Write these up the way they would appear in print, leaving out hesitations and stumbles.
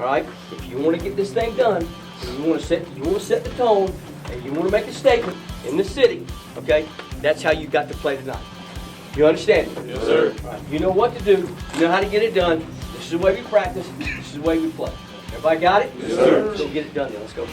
All right, if you want to get this thing done, and you want to set the tone, and you want to make a statement in the city, okay? That's how you got to play tonight. You understand? Yes, sir. All right, you know what to do. You know how to get it done. This is the way we practice. This is the way we play. Everybody got it? Yes, sir. So get it done then. Let's go.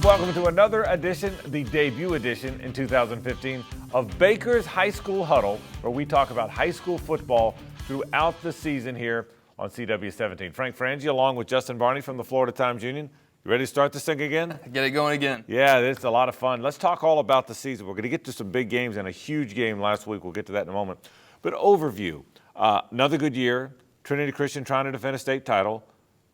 Welcome to another edition, the debut edition in 2015 of Baker's High School Huddle, where we talk about high school football throughout the season here on CW17. Frank Frangie along with Justin Barney from the Florida Times-Union. You ready to start this thing again? Get it going again. Yeah, it's a lot of fun. Let's talk all about the season. We're going to get to some big games and a huge game last week. We'll get to that in a moment. But overview, another good year. Trinity Chirstian trying to defend a state title.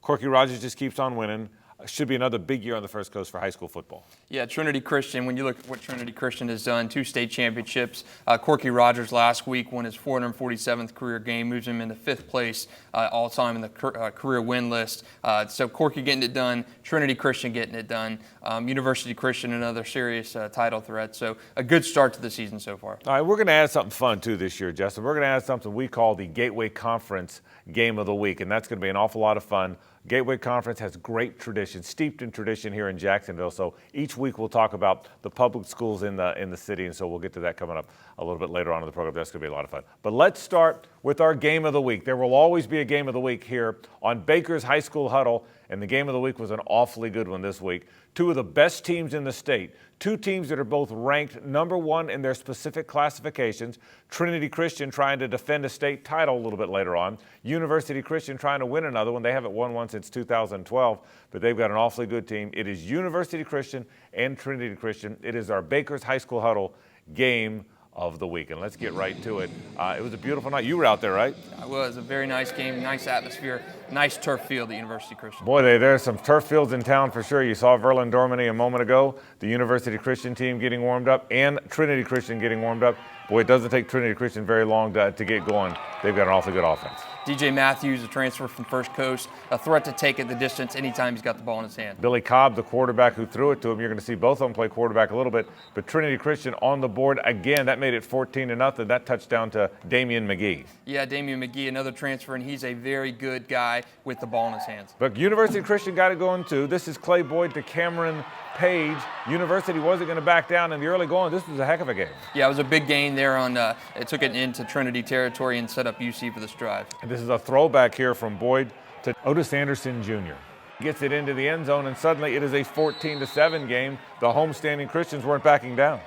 Corky Rogers just keeps on winning. Should be another big year on the First Coast for high school football. Yeah, Trinity Chirstian, when you look at what Trinity Chirstian has done, 2 state championships. Corky Rogers last week won his 447th career game, moves him into 5th place all-time in the career win list. So Corky getting it done, Trinity Chirstian getting it done, University Christian another serious title threat. So a good start to the season so far. All right, we're going to add something fun too this year, Justin. We're going to add something we call the Gateway Conference Game of the Week, and that's going to be an awful lot of fun. Gateway Conference has great tradition, steeped in tradition here in Jacksonville. So each week we'll talk about the public schools in the city, and so we'll get to that coming up a little bit later on in the program. That's going to be a lot of fun. But let's start with our Game of the Week. There will always be a Game of the Week here on Baker's High School Huddle, and the Game of the Week was an awfully good one this week. 2 of the best teams in the state, 2 teams that are both ranked number 1 in their specific classifications. Trinity Chirstian trying to defend a state title a little bit later on. University Christian trying to win another one. They haven't won one since 2012, but they've got an awfully good team. It is University Christian and Trinity Chirstian. It is our Baker's High School Huddle Game of the Week, and let's get right to it. It was a beautiful night. You were out there, right? It was a very nice game, nice atmosphere, nice turf field at University Christian. Boy, there are some turf fields in town for sure. You saw Verlin Dorminey a moment ago, the University Christian team getting warmed up, and Trinity Christian getting warmed up. Boy, it doesn't take Trinity Christian very long to get going. They've got an awfully good offense. DJ Matthews, a transfer from First Coast, a threat to take it the distance anytime he's got the ball in his hand. Billy Cobb, the quarterback who threw it to him. You're going to see both of them play quarterback a little bit. But Trinity Christian on the board again. That made it 14-0. That touchdown to Damian McGee. Yeah, Damian McGee, another transfer, and he's a very good guy with the ball in his hands. But University Christian got it going too. This is Clay Boyd to Cameron Page. University wasn't going to back down in the early going. This was a heck of a game. Yeah, it was a big gain there on. It took it into Trinity territory and set up UC for this drive. And this is a throwback here from Boyd to Otis Anderson Jr. Gets it into the end zone, and suddenly it is a 14-7 game. The homestanding Christians weren't backing down.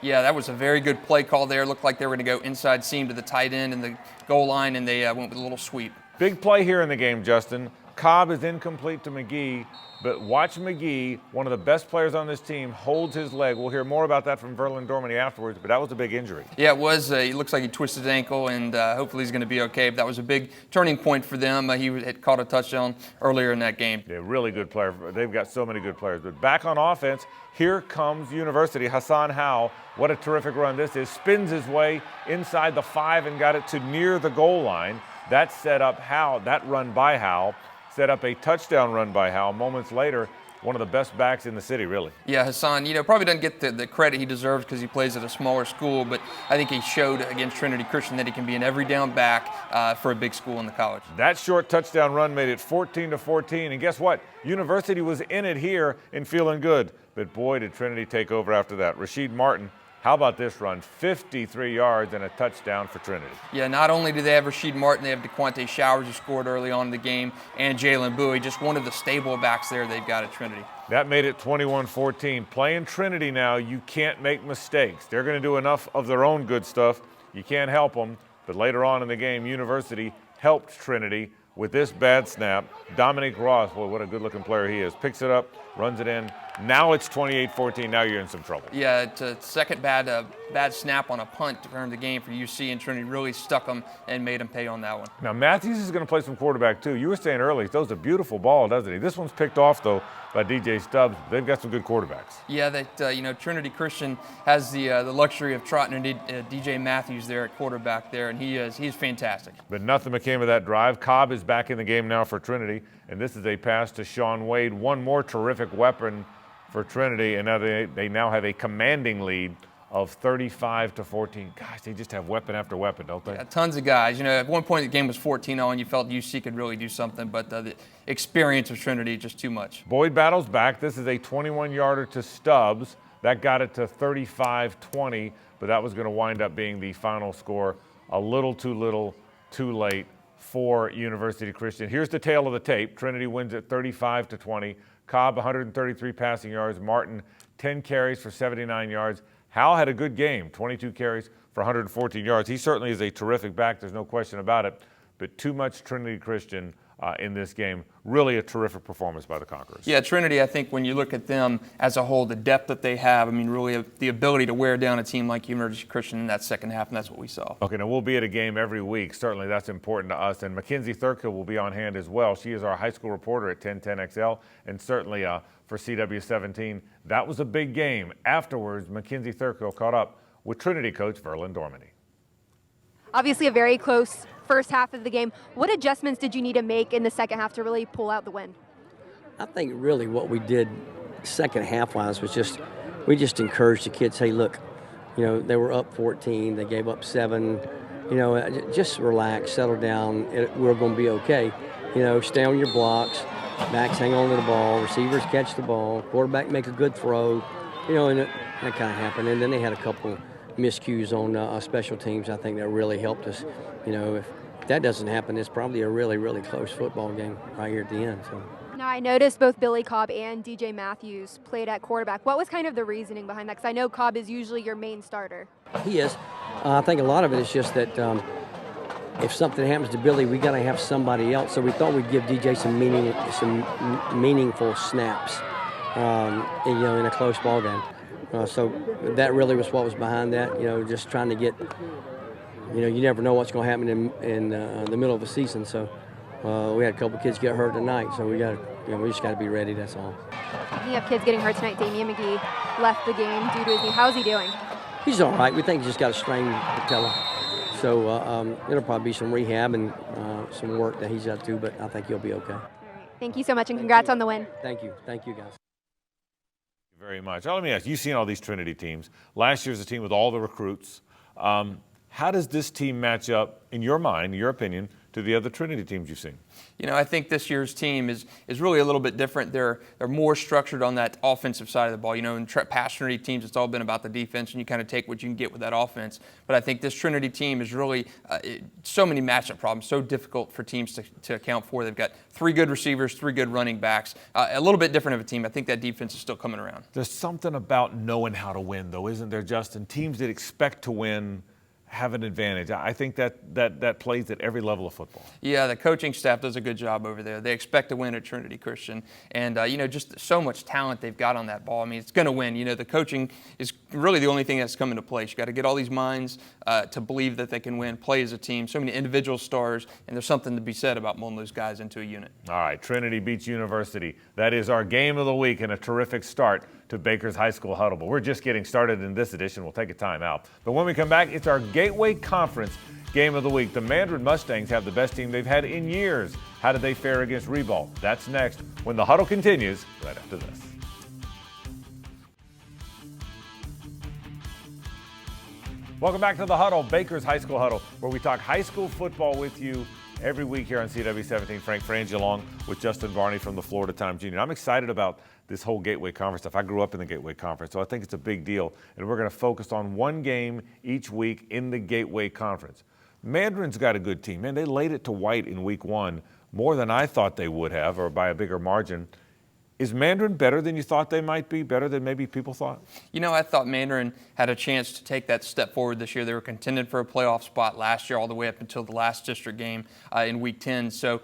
Yeah, that was a very good play call there. Looked like they were going to go inside seam to the tight end and the goal line, and they went with a little sweep. Big play here in the game, Justin. Cobb is incomplete to McGee, but watch McGee, one of the best players on this team, holds his leg. We'll hear more about that from Verlin Dorminey afterwards, but that was a big injury. Yeah, it was. He looks like he twisted his ankle, and hopefully he's going to be okay. But that was a big turning point for them. He had caught a touchdown earlier in that game. Yeah, really good player. They've got so many good players. But back on offense, here comes University. Hassan Howe, what a terrific run this is. Spins his way inside the 5 and got it to near the goal line. That set up Howe, that run by Howe, set up a touchdown run by Howe. Moments later, one of the best backs in the city, really. Yeah, Hassan, probably doesn't get the credit he deserves because he plays at a smaller school, but I think he showed against Trinity Christian that he can be an every down back for a big school in the college. That short touchdown run made it 14-14, and guess what? University was in it here and feeling good, but boy, did Trinity take over after that. Rasheed Martin, how about this run? 53 yards and a touchdown for Trinity. Yeah, not only do they have Rasheed Martin, they have DeQuante Showers, who scored early on in the game, and Jalen Bowie, just one of the stable backs there they've got at Trinity. That made it 21-14. Playing Trinity now, you can't make mistakes. They're going to do enough of their own good stuff. You can't help them. But later on in the game, University helped Trinity with this bad snap. Dominic Ross, boy, what a good-looking player he is. Picks it up, runs it in. Now it's 28-14. Now you're in some trouble. Yeah, it's a second bad snap on a punt to earn the game for UC, and Trinity really stuck them and made them pay on that one. Now Matthews is going to play some quarterback too. You were saying earlier, he throws a beautiful ball, doesn't he? This one's picked off though by DJ Stubbs. They've got some good quarterbacks. Yeah, that Trinity Christian has the luxury of trotting DJ Matthews there at quarterback there, and he's fantastic. But nothing became of that drive. Cobb is back in the game now for Trinity. and this is a pass to Sean Wade. One more terrific weapon for Trinity, and now they now have a commanding lead of 35-14. Gosh, they just have weapon after weapon, don't they? Yeah, tons of guys. You know, at one point the game was 14-0, and you felt UC could really do something, but the experience of Trinity just too much. Boyd battles back. This is a 21-yarder to Stubbs. That got it to 35-20, but that was going to wind up being the final score. A little, too late for University Christian. Here's the tail of the tape. Trinity wins at 35-20. Cobb, 133 passing yards. Martin, 10 carries for 79 yards. Hal had a good game, 22 carries for 114 yards. He certainly is a terrific back, there's no question about it, but too much Trinity Christian in this game. Really a terrific performance by the Conquerors. Yeah, Trinity, I think when you look at them as a whole, the depth that they have, I mean, really the ability to wear down a team like University Christian in that second half, and that's what we saw. Okay, now we'll be at a game every week. Certainly that's important to us. And Mackenzie Thurkill will be on hand as well. She is our high school reporter at 1010XL, and certainly for CW17. That was a big game. Afterwards, Mackenzie Thurkill caught up with Trinity coach Verlin Dormany. Obviously a very close first half of the game. What adjustments did you need to make in the second half to really pull out the win? I think really what we did second half-wise was we just encouraged the kids, hey, look, you know, they were up 14, they gave up 7, you know, just relax, settle down, we're going to be okay. You know, stay on your blocks, backs hang on to the ball, receivers catch the ball, quarterback make a good throw, you know, and that kind of happened. And then they had a couple miscues on special teams, I think, that really helped us. You know, if that doesn't happen, it's probably a really, really close football game right here at the end. So. Now, I noticed both Billy Cobb and DJ Matthews played at quarterback. What was kind of the reasoning behind that? Because I know Cobb is usually your main starter. He is. I think a lot of it is just that if something happens to Billy, we got to have somebody else. So we thought we'd give DJ some meaningful snaps, you know, in a close ball game. So that really was what was behind that. You know, just trying to get. You know, you never know what's going to happen in the middle of the season. So we had a couple kids get hurt tonight. So we just got to be ready. That's all. You have kids getting hurt tonight. Damian McGee left the game due to his knee. How's he doing? He's all right. We think he's just got a strained patella. So it'll probably be some rehab and some work that he's got to do, but I think he'll be okay. All right. Thank you so much, and congrats on the win. Thank you. Thank you, guys. Very much. Let me ask, you've seen all these Trinity teams. Last year's a team with all the recruits. How does this team match up, in your mind, in your opinion, to the other Trinity teams you've seen? You know, I think this year's team is really a little bit different. They're more structured on that offensive side of the ball. You know, in past Trinity teams, it's all been about the defense, and you kind of take what you can get with that offense. But I think this Trinity team is really so many matchup problems, so difficult for teams to account for. They've got 3 good receivers, 3 good running backs. A little bit different of a team. I think that defense is still coming around. There's something about knowing how to win, though, isn't there, Justin? Teams that expect to win have an advantage. I think that plays at every level of football. Yeah, the coaching staff does a good job over there. They expect to win at Trinity Christian, and you know, just so much talent they've got on that ball. I mean, it's going to win. You know, the coaching is really the only thing that's come into place. You got to get all these minds to believe that they can win, play as a team. So many individual stars, and there's something to be said about molding those guys into a unit. All right, Trinity beats University. That is our game of the week, and a terrific start to Baker's High School Huddle. But we're just getting started in this edition. We'll take a time out. But when we come back, it's our Gateway Conference Game of the Week. The Mandarin Mustangs have the best team they've had in years. How did they fare against Ribault? That's next when the Huddle continues right after this. Welcome back to the Huddle, Baker's High School Huddle, where we talk high school football with you every week here on CW17. Frangie along with Justin Barney from the Florida Times Union. I'm excited about this whole Gateway Conference stuff. I grew up in the Gateway Conference, so I think it's a big deal. And we're going to focus on one game each week in the Gateway Conference. Mandarin's got a good team. Man, they laid it to White in week 1 more than I thought they would have, or by a bigger margin. Is Mandarin better than you thought they might be, better than maybe people thought? You know, I thought Mandarin had a chance to take that step forward this year. They were contended for a playoff spot last year all the way up until the last district game in week 10. So,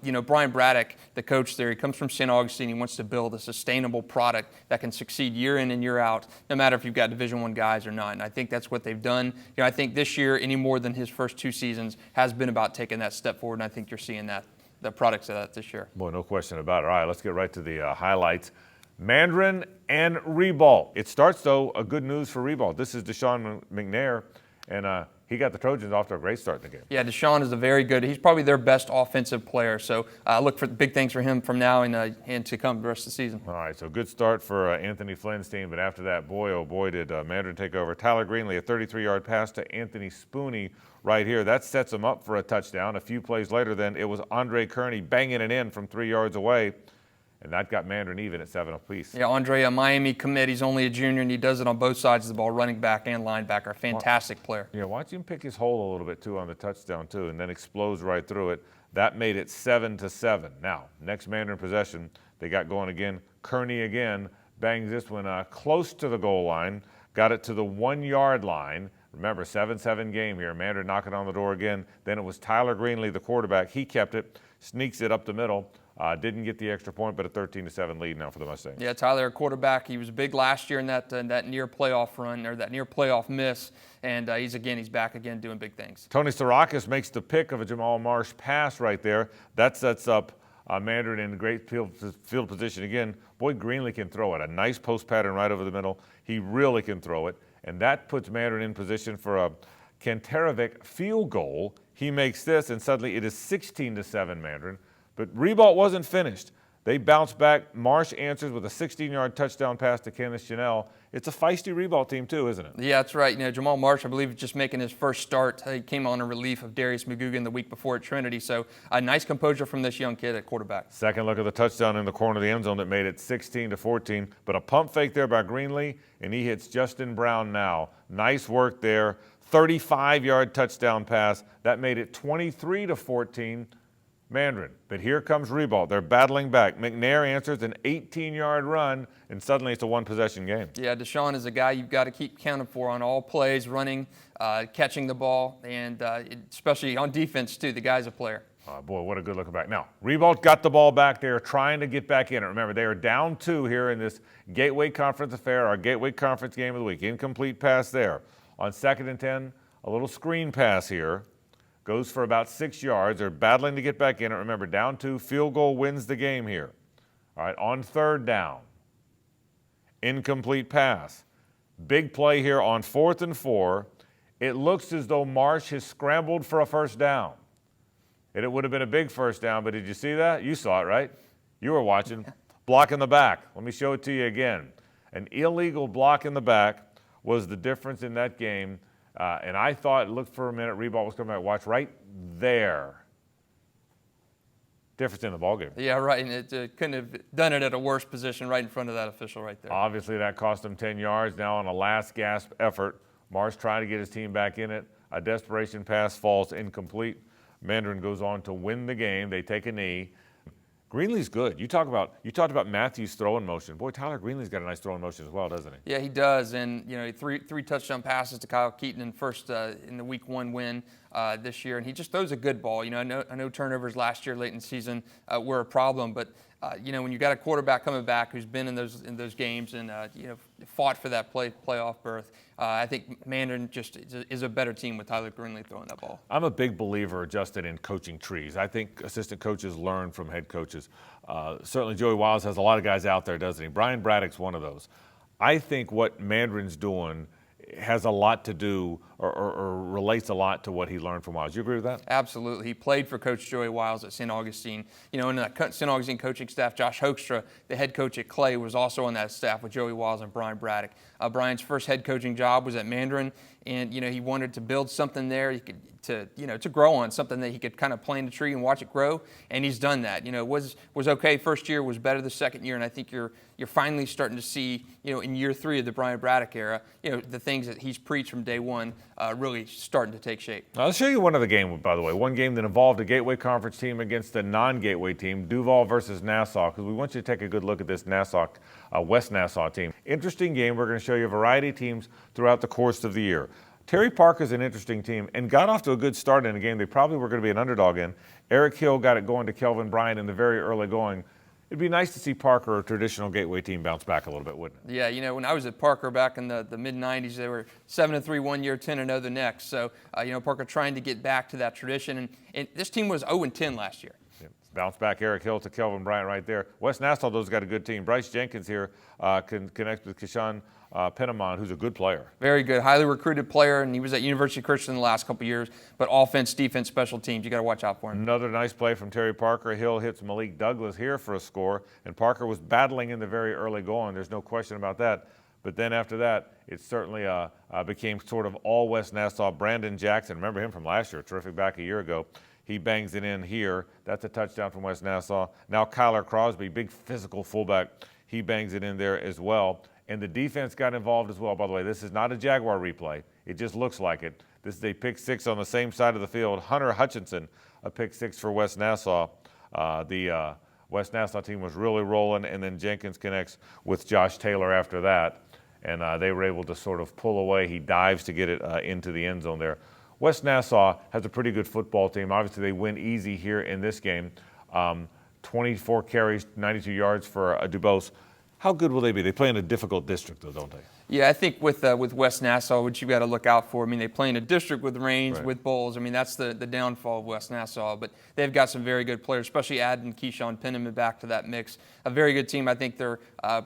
you know, Brian Braddock, the coach there, he comes from St. Augustine. He wants to build a sustainable product that can succeed year in and year out, no matter if you've got Division I guys or not. And I think that's what they've done. You know, I think this year, any more than his first 2 seasons, has been about taking that step forward, and I think you're seeing that. The products of that this year. Boy, no question about it. All right, let's get right to the highlights. Mandarin and Ribault. It starts, though, a good news for Ribault. This is Deshaun McNair, and he got the Trojans off to a great start in the game. Yeah, Deshaun is a very good. He's probably their best offensive player. So look for big things for him from now and to come the rest of the season. All right, so good start for Anthony Flynn's team, but after that, boy, oh boy, did Mandarin take over. Tyler Greenlee, a 33-yard pass to Anthony Spooney right here. That sets him up for a touchdown. A few plays later, then it was Andre Kearney banging it in from 3 yards away. And that got Mandarin even at 7 apiece. Yeah, Andre, a Miami commit. He's only a junior, and he does it on both sides of the ball, running back and linebacker. Fantastic player. Yeah, watch him pick his hole a little bit, too, on the touchdown, too, and then explodes right through it. That made it 7-7. Now, next Mandarin possession, they got going again. Kearney again bangs this one close to the goal line, got it to the 1 yard line. Remember, 7-7 game here. Mandarin knocking on the door again. Then it was Tyler Greenlee, the quarterback. He kept it, sneaks it up the middle. Didn't get the extra point, but a 13-7 lead now for the Mustangs. Yeah, Tyler, a quarterback. He was big last year in that near playoff run, or that near playoff miss, and he's back again doing big things. Tony Sarakis makes the pick of a Jamal Marsh pass right there. That sets up Mandarin in great field position again. Boy, Greenlee can throw it. A nice post pattern right over the middle. He really can throw it, and that puts Mandarin in position for a Kantarovic field goal. He makes this, and suddenly it is 16-7 Mandarin. But Ribault wasn't finished. They bounced back. Marsh answers with a 16-yard touchdown pass to Kenneth Chanel. It's a feisty Ribault team too, isn't it? Yeah, that's right. Jamal Marsh, I believe, is just making his first start. He came on in relief of Darius McGugan the week before at Trinity. So a nice composure from this young kid at quarterback. Second look at the touchdown in the corner of the end zone that made it 16-14. But a pump fake there by Greenlee, and he hits Justin Brown now. Nice work there. 35-yard touchdown pass. That made it 23-14. Mandarin. But here comes Ribault. They're battling back. McNair answers an 18-yard run, and suddenly it's a one-possession game. Yeah, Deshaun is a guy you've got to keep counting for on all plays, running, catching the ball, and especially on defense, too. The guy's a player. Boy, what a good looking back. Now, Ribault got the ball back there, trying to get back in it. Remember, they are down 2 here in this Gateway Conference affair, our Gateway Conference game of the week. Incomplete pass there. On 2nd and 10, a little screen pass here. Goes for about 6 yards. They're battling to get back in it. Remember, down 2, field goal wins the game here. All right, on 3rd down, incomplete pass. Big play here on 4th and 4. It looks as though Marsh has scrambled for a first down. And it would have been a big first down, but did you see that? You saw it, right? You were watching. Block in the back. Let me show it to you again. An illegal block in the back was the difference in that game. And I thought, look for a minute, Ribault was coming back. Watch right there. Difference in the ballgame. Yeah, right. And it couldn't have done it at a worse position right in front of that official right there. Obviously, that cost him 10 yards. Now on a last gasp effort, Marsh trying to get his team back in it. A desperation pass falls incomplete. Mandarin goes on to win the game. They take a knee. Greenlee's good. You talked about Matthews' throwing motion. Boy, Tyler Greenlee's got a nice throwing motion as well, doesn't he? Yeah, he does. And three touchdown passes to Kyle Keaton in the Week 1 win this year, and he just throws a good ball. I know turnovers last year late in the season were a problem, but when you got a quarterback coming back who's been in those games and fought for that playoff berth, I think Mandarin just is a better team with Tyler Greenlee throwing that ball. I'm a big believer, Justin, in coaching trees. I think assistant coaches learn from head coaches. Certainly Joey Wiles has a lot of guys out there, doesn't he? Brian Braddock's one of those. I think what Mandarin's doing has a lot to do or relates a lot to what he learned from Wiles. You agree with that? Absolutely. He played for Coach Joey Wiles at St. Augustine. In that St. Augustine coaching staff, Josh Hoekstra, the head coach at Clay, was also on that staff with Joey Wiles and Brian Braddock. Brian's first head coaching job was at Mandarin, and he wanted to build something there he could to grow on, something that he could kind of plant a tree and watch it grow, and he's done that. Was okay first year, was better the second year, and I think you're finally starting to see, in year 3 of the Brian Braddock era, the things that he's preached from day one really starting to take shape. I'll show you one other game, by the way. One game that involved a Gateway Conference team against a non-Gateway team, Duval versus Nassau, because we want you to take a good look at this West Nassau team. Interesting game. We're going to show you a variety of teams throughout the course of the year. Terry Parker's an interesting team and got off to a good start in a game they probably were going to be an underdog in. Eric Hill got it going to Kelvin Bryant in the very early going. It'd be nice to see Parker, a traditional Gateway team, bounce back a little bit, wouldn't it? Yeah, when I was at Parker back in the mid-'90s, they were 7-3 one year, 10-0 the next. So, Parker trying to get back to that tradition. And this team was 0-10 last year. Yeah. Bounce back Eric Hill to Kelvin Bryant right there. West Nassau, those got a good team. Bryce Jenkins here can connect with Keyshawn Penamon, who's a good player. Very good, highly recruited player, and he was at University Christian the last couple of years. But offense, defense, special teams, you got to watch out for him. Another nice play from Terry Parker. Hill hits Malik Douglas here for a score, and Parker was battling in the very early going. There's no question about that. But then after that, it certainly became sort of all West Nassau. Brandon Jackson, remember him from last year, terrific back a year ago. He bangs it in here. That's a touchdown from West Nassau. Now Kyler Crosby, big physical fullback, he bangs it in there as well. And the defense got involved as well. By the way, this is not a Jaguar replay. It just looks like it. This is a pick six on the same side of the field. Hunter Hutchinson, a pick six for West Nassau. The West Nassau team was really rolling, and then Jenkins connects with Josh Taylor after that. And they were able to sort of pull away. He dives to get it into the end zone there. West Nassau has a pretty good football team. Obviously, they win easy here in this game. 24 carries, 92 yards for Dubose. How good will they be? They play in a difficult district, though, don't they? Yeah, I think with West Nassau, what you've got to look out for, I mean, they play in a district with Rains, Right. with Bowles. I mean, that's the downfall of West Nassau. But they've got some very good players, especially adding Keyshawn Penniman back to that mix. A very good team. I think they're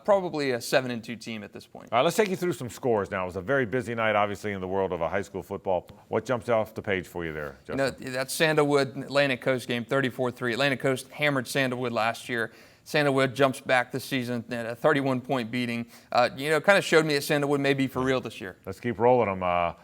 probably a 7-2 team at this point. All right, let's take you through some scores now. It was a very busy night, obviously, in the world of high school football. What jumps off the page for you there, Justin? You know, that Sandalwood Atlantic Coast game, 34-3. Atlantic Coast hammered Sandalwood last year. Sandalwood jumps back this season at a 31-point beating. Kind of showed me that Sandalwood may be for real this year. Let's keep rolling them.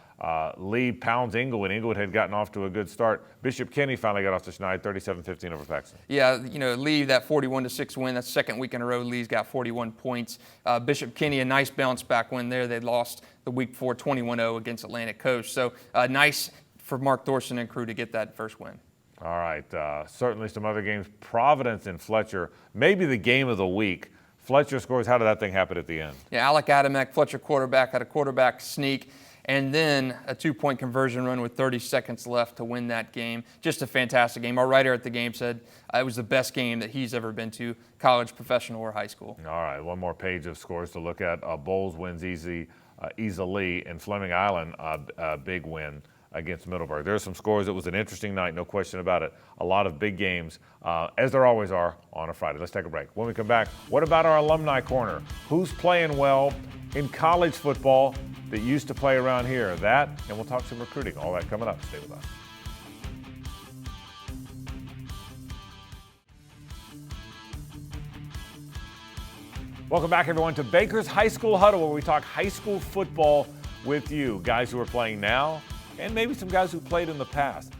Lee pounds Inglewood. Inglewood had gotten off to a good start. Bishop Kenny finally got off the schneid, 37-15 over Paxton. Yeah, Lee, that 41-6 win, that's second week in a row. Lee's got 41 points. Bishop Kenny, a nice bounce back win there. They lost the week before 21-0 against Atlantic Coast. So nice for Mark Thorson and crew to get that first win. All right, certainly some other games. Providence and Fletcher, maybe the game of the week. Fletcher scores. How did that thing happen at the end? Yeah, Alec Adamek, Fletcher quarterback, had a quarterback sneak, and then a 2-point conversion run with 30 seconds left to win that game. Just a fantastic game. Our writer at the game said it was the best game that he's ever been to, college, professional, or high school. All right, one more page of scores to look at. Bowles wins easily, and Fleming Island, a big win against Middleburg. There's some scores. It was an interesting night, no question about it. A lot of big games, as there always are on a Friday. Let's take a break. When we come back, what about our Alumni Corner? Who's playing well in college football that used to play around here? That, and we'll talk some recruiting. All that coming up. Stay with us. Welcome back, everyone, to Baker's High School Huddle, where we talk high school football with you, guys who are playing now and maybe some guys who played in the past.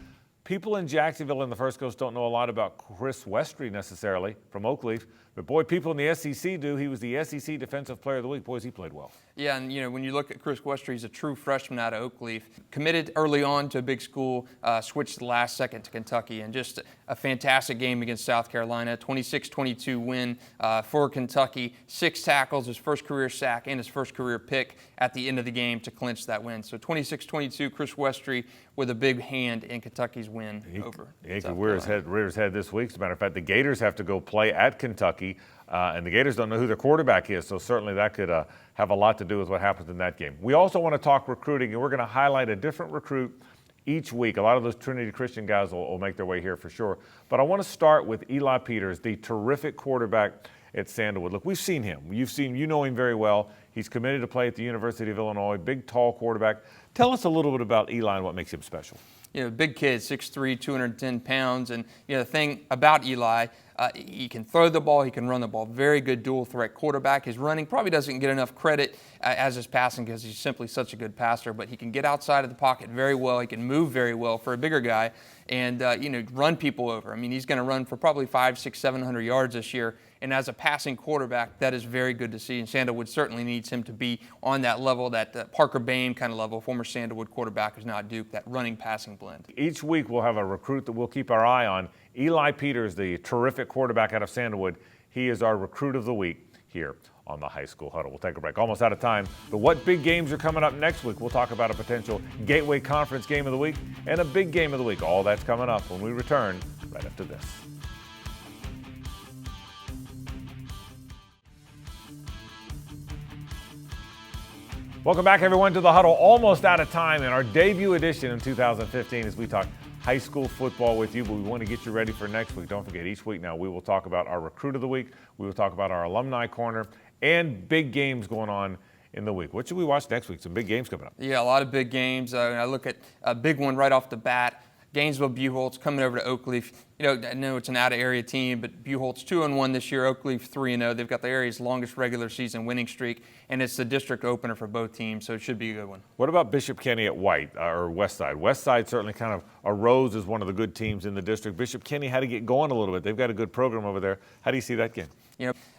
People in Jacksonville and the First Coast don't know a lot about Chris Westry necessarily from Oakleaf, but boy, people in the SEC do. He was the SEC Defensive Player of the Week. Boys, he played well. Yeah, and when you look at Chris Westry, he's a true freshman out of Oakleaf. Committed early on to a big school, switched the last second to Kentucky, and just a fantastic game against South Carolina. 26-22 win for Kentucky. 6 tackles, his first career sack, and his first career pick at the end of the game to clinch that win. So 26-22, Chris Westry with a big hand in Kentucky's win over. He could rear his head this week. As a matter of fact, the Gators have to go play at Kentucky, and the Gators don't know who their quarterback is, so certainly that could have a lot to do with what happens in that game. We also want to talk recruiting, and we're going to highlight a different recruit each week. A lot of those Trinity Christian guys will make their way here for sure. But I want to start with Eli Peters, the terrific quarterback at Sandalwood. Look, we've seen him. You know him very well. He's committed to play at the University of Illinois, big, tall quarterback. Tell us a little bit about Eli and what makes him special. Big kid, 6'3", 210 pounds. And, the thing about Eli, he can throw the ball, he can run the ball. Very good dual threat quarterback. His running probably doesn't get enough credit as his passing because he's simply such a good passer. But he can get outside of the pocket very well. He can move very well for a bigger guy and, run people over. I mean, he's going to run for probably 500, 600, 700 yards this year. And as a passing quarterback, that is very good to see. And Sandalwood certainly needs him to be on that level, that Parker Bain kind of level, former Sandalwood quarterback who's now at Duke, that running passing blend. Each week we'll have a recruit that we'll keep our eye on. Eli Peters, the terrific quarterback out of Sandalwood, he is our recruit of the week here on the High School Huddle. We'll take a break. Almost out of time. But what big games are coming up next week? We'll talk about a potential Gateway Conference game of the week and a big game of the week. All that's coming up when we return right after this. Welcome back, everyone, to the Huddle. Almost out of time in our debut edition in 2015 as we talk high school football with you, but we want to get you ready for next week. Don't forget, each week now we will talk about our Recruit of the Week, we will talk about our Alumni Corner, and big games going on in the week. What should we watch next week? Some big games coming up. Yeah, a lot of big games. I look at a big one right off the bat. Gainesville-Buchholz coming over to Oakleaf. I know it's an out-of-area team, but Buchholz 2-1 this year, Oakleaf 3-0. They've got the area's longest regular season winning streak, and it's the district opener for both teams, so it should be a good one. What about Bishop Kenny at White, or Westside? Westside certainly kind of arose as one of the good teams in the district. Bishop Kenny had to get going a little bit. They've got a good program over there. How do you see that game?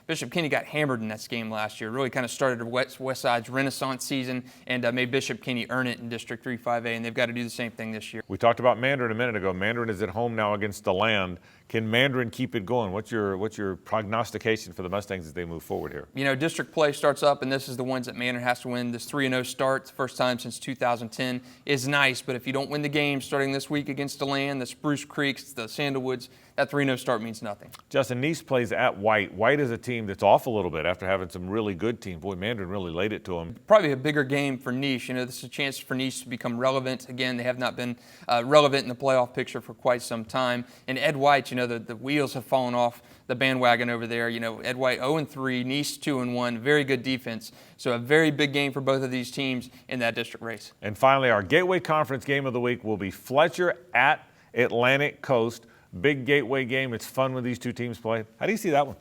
Bishop Kenny got hammered in that game last year. Really kind of started Westside's renaissance season and made Bishop Kenny earn it in District 3-5A, and they've got to do the same thing this year. We talked about Mandarin a minute ago. Mandarin is at home now against DeLand. Can Mandarin keep it going? What's your prognostication for the Mustangs as they move forward here? District play starts up, and this is the ones that Mandarin has to win. This 3-0 start, the first time since 2010, is nice, but if you don't win the game starting this week against DeLand, the Spruce Creeks, the Sandalwoods, that 3-0 start means nothing. Justin, Nice plays at White. White is a team that's off a little bit after having some really good teams. Boy, Mandarin really laid it to them. Probably a bigger game for Nice. This is a chance for Nice to become relevant. Again, they have not been relevant in the playoff picture for quite some time. And Ed White, the wheels have fallen off the bandwagon over there. Ed White 0-3, Nice 2-1, very good defense. So a very big game for both of these teams in that district race. And finally, our Gateway Conference game of the week will be Fletcher at Atlantic Coast. Big Gateway game. It's fun when these two teams play. How do you see that one?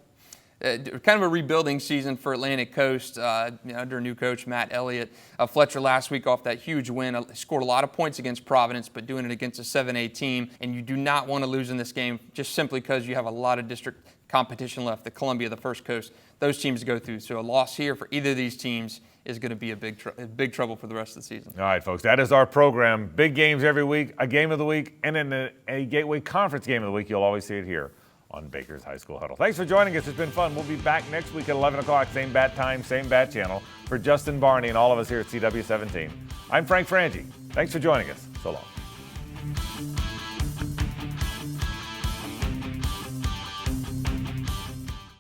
Kind of a rebuilding season for Atlantic Coast under new coach Matt Elliott. Fletcher last week off that huge win scored a lot of points against Providence, but doing it against a 7A team. And you do not want to lose in this game just simply because you have a lot of district competition left. The Columbia, the First Coast, those teams go through. So a loss here for either of these teams is going to be a big trouble for the rest of the season. All right, folks, that is our program. Big games every week, a game of the week, and then a Gateway Conference game of the week. You'll always see it here on Baker's High School Huddle. Thanks for joining us. It's been fun. We'll be back next week at 11 o'clock, same bat time, same bat channel. For Justin Barney and all of us here at CW17, I'm Frank Frangie. Thanks for joining us. So long.